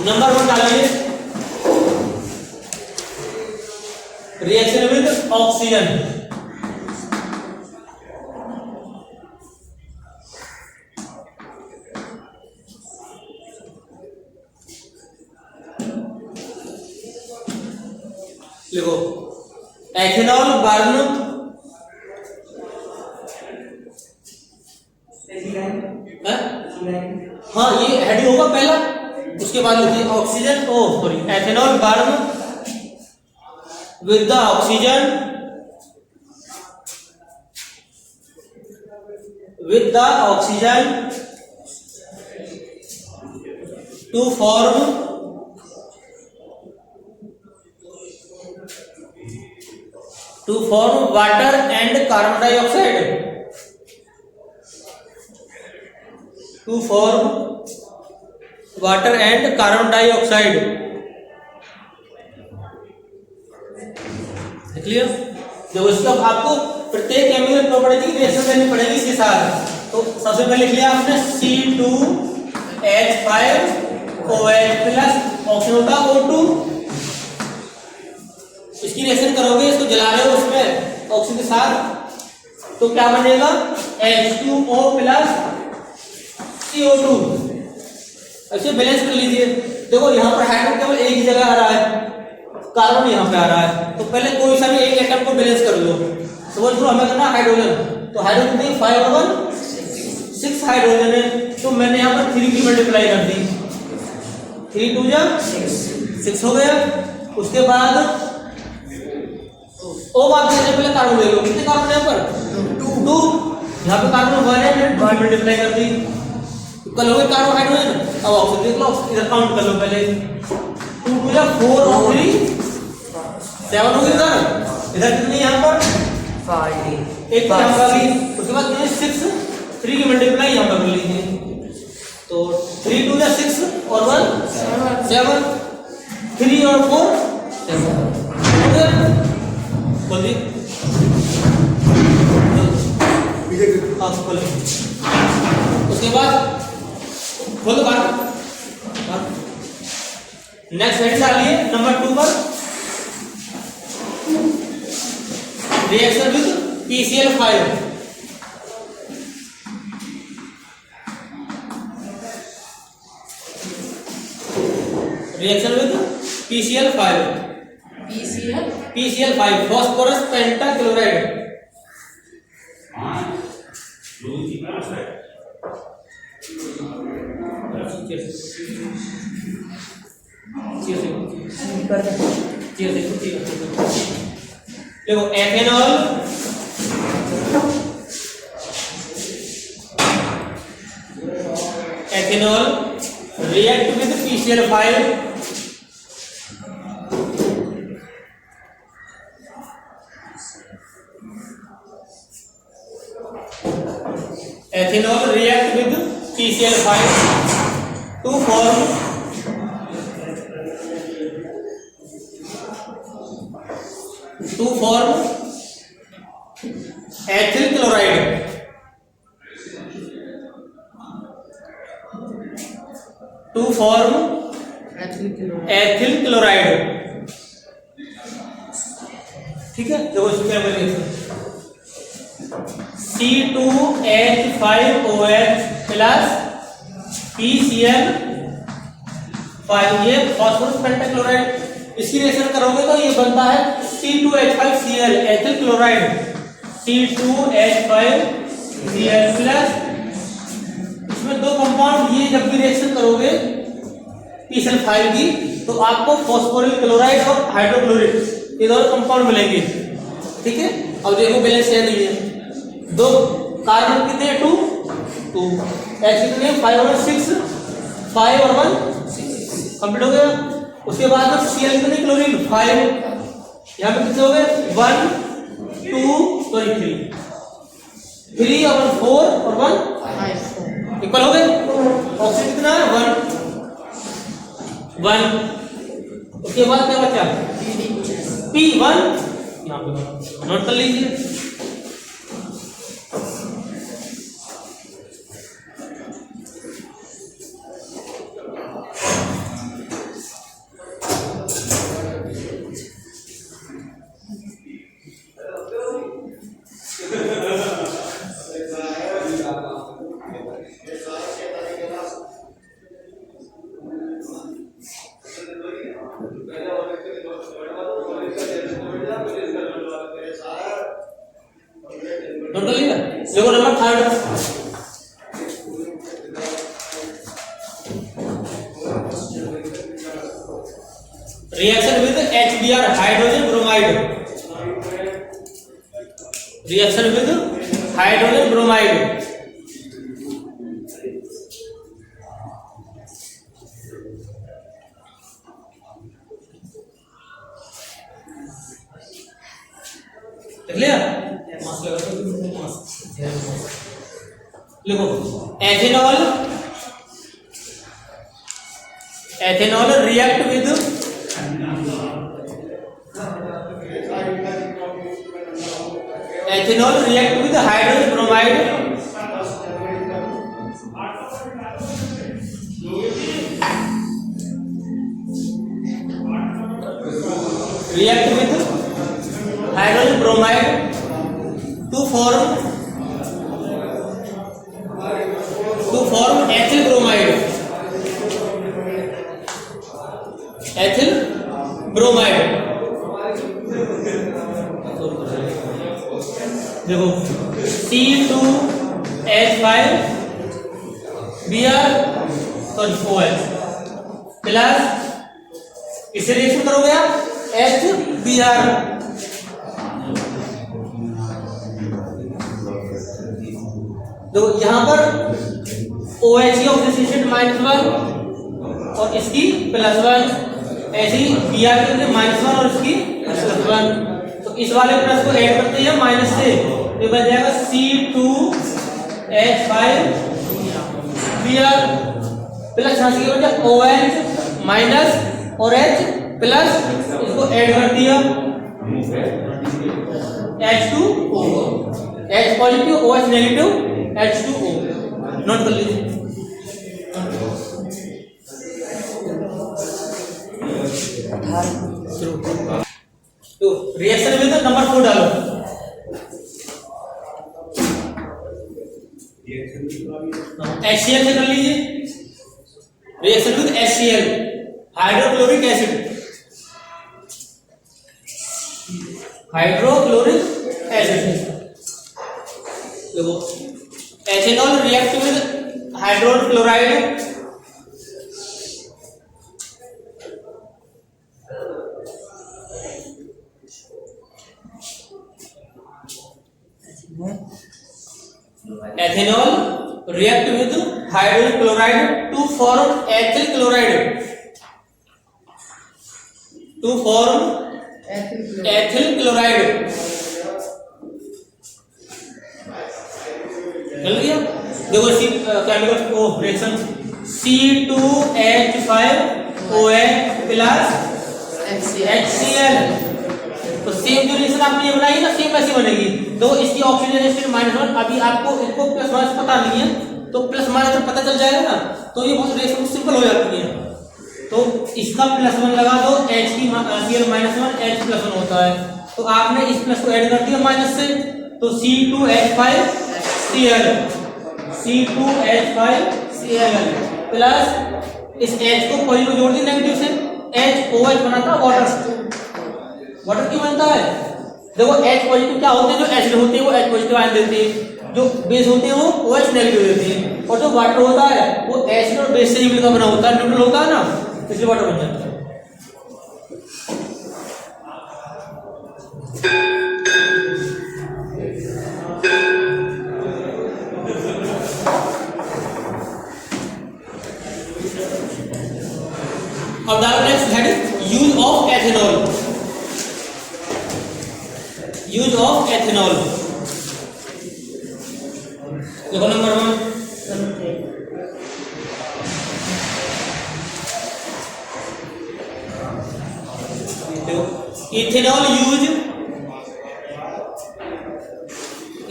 Number 1 डालिए, reaction with oxygen. लिखो ethanol burn, हाँ ये हेड होगा पहला, उसके बाद लिखिए oxygen, oh sorry, ethanol burn with the oxygen, with the oxygen to form water and carbon dioxide, to form water and carbon dioxide. Clear? देखो इसका आपको प्रत्येक केमिकल प्रॉपर्टी की रिएक्शन करनी पड़ेगी इसके साथ। तो सबसे पहले लिख लिया आपने C2H5OH प्लस ऑक्सीजन होता O2, इसकी रिएक्शन करोगे, इसको जला रहे हो उसमें ऑक्सीजन के साथ, तो क्या बनेगा H2O प्लस CO2। ऐसे बैलेंस कर लीजिए। देखो यहाँ पर हाइड्रोजन केवल एक ही जगह आ रहा है, कार्बन यहाँ पे आ रहा है, तो पहले कोई सा भी एक एटम को बैलेंस कर लो। सपोज करो हमें करना हाइड्रोजन, तो हाइड्रोजन में 5 और 1 6 हाइड्रोजन है, तो मैंने यहाँ पर 3 की मल्टीप्लाई कर दी, 3 2 जा 6 हो गया। उसके बाद ओ बात करने पहले कार्बन ले लो, कितने कार्बन है यहाँ पर 2, यहाँ पे कार्बन 1 है, मैंने 2 मल्टीप्लाई कर दी, कल हो गए कार्बन हाइड्रोजन। अब ऑक्सीजन देख लो, इधर काउंट कर लो पहले, 2 2 जा 4 और 3 7 हो गए। इधर कितने यहाँ पर 5, एक यहाँ पर भी, उसके बाद 6 3 की मल्टीप्लाई यहाँ पर कर लीजिए, तो 3 2 जा 6 और 1 7, 3 और 4 7 बोल दी। उसके बाद खोल दो बात। नेक्स्ट हेड डालिए नंबर 2 पर, reaction with PCl5। Reaction with PCl5, PCl5 phosphorus pentachloride. देखो ethanol react with PCl5, ethanol react with PCl5 to form ethyl chloride, to form ethyl chloride. ठीक है, देखो इसको क्या बोलेंगे, C2H5OH प्लस PCl5, ये फॉस्फोरस पेंटाक्लोराइड। इसकी रिएक्शन करोगे तो ये बनता है C2H5Cl ethyl chloride, C2H5Cl plus, इसमें दो कंपाउंड, ये जब भी रिएक्शन करोगे PCl5 की, तो आपको फॉस्फोरिल क्लोराइड और हाइड्रोक्लोरिक ये दोनों कंपाउंड मिलेंगे। ठीक है, अब देखो बैलेंस क्या नहीं है, दो कार्बन कितने 2 2, H कितने 5 और 6, 5 और 1 कंप्लीट हो गया। उसके बाद में Cl कितने क्लोरीन 5, यहाँ पे कितने हो गए 1 2 सॉरी 3 और 4 और 1 इक्वल हो गए। ऑक्सीजन कितना है 1। उसके बाद क्या बचा P1, यहाँ पे नोट कर लीजिए। Reaction with HBr hydrogen bromide, reaction with hydrogen bromide. Clear? लिखो ethanol, ethanol react with ethanol react with hydrogen bromide react with hydrogen bromide to form ethyl bromide, ethyl bromide। देखो C2H5Br OH plus इसे reaction करोगे आप HBr, तो यहां पर OH की oxidation -1 और इसकी +1, ऐसे ही Br की -1 और इसकी +1, तो इस वाले प्लस को ऐड करते हैं माइनस से, तो बन जाएगा C2H5Br प्लस यहाँ से बन जाएगा OH माइनस और H प्लस, इसको ऐड कर दिया H2O, H positive OH negative H2O, note कर लीजिए। तो रिएक्शन में तो नंबर 4 डालो, HCl से कर लीजिए, reaction with HCl hydrochloric acid, hydrochloric acid. देखो ethanol react with hydrogen chloride, ethanol react with hydrogen chloride to form ethyl chloride, to form ethyl chloride. चल गया? देखो केमिकल को रिएक्शन C2H5OH प्लस HCl, तो same जो reaction आपने ये बनाई ना सेम ऐसी बनेगी। तो इसकी ऑक्सीजन स्टेट -1, अभी आपको इनको प्लस माइनस पता नहीं है, तो प्लस माइनस पता चल जाएगा ना, तो ये बहुत रिएक्शन सिंपल हो जाती है। तो इसका +1 लगा दो, H की Cl -1 H +1 होता है, तो आपने इस प्लस को ऐड कर दिया माइनस से, तो C2H5Cl प्लस इस H को पॉजिटिव जोड़ दी नेगेटिव से, HOH बनाता है वाटर, वाटर क्यों बनता है? देखो H पॉजिटिव क्या होते हैं, जो एसिड होते हैं वो H पॉजिटिव आयन देते हैं, जो बेस होते हैं वो OH नेगेटिव देते हैं, और जो वाटर होता है वो एसिड और बेस से मिलकर बना होता है, न्यूट्रल होता है ना, इसलिए वाटर बन जाता है। अब डालो next head, use of ethanol, use of ethanol. देखो number 1, ethanol use,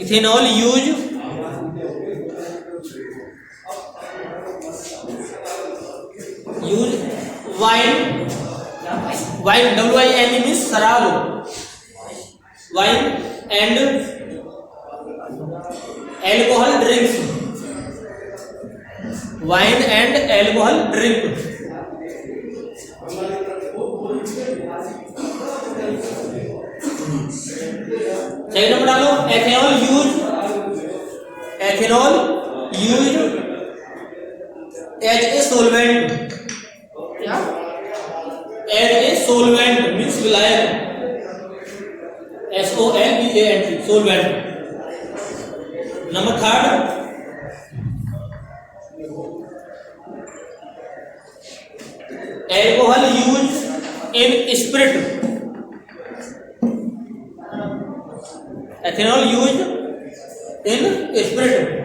ethanol use wine, wine WINE means शराब, wine and alcohol drinks, wine and alcohol drink. Second number डालो, ethanol use, ethanol use as a solvent, as a solvent. solvent. Number third, alcohol used in spirit, ethanol used in spirit.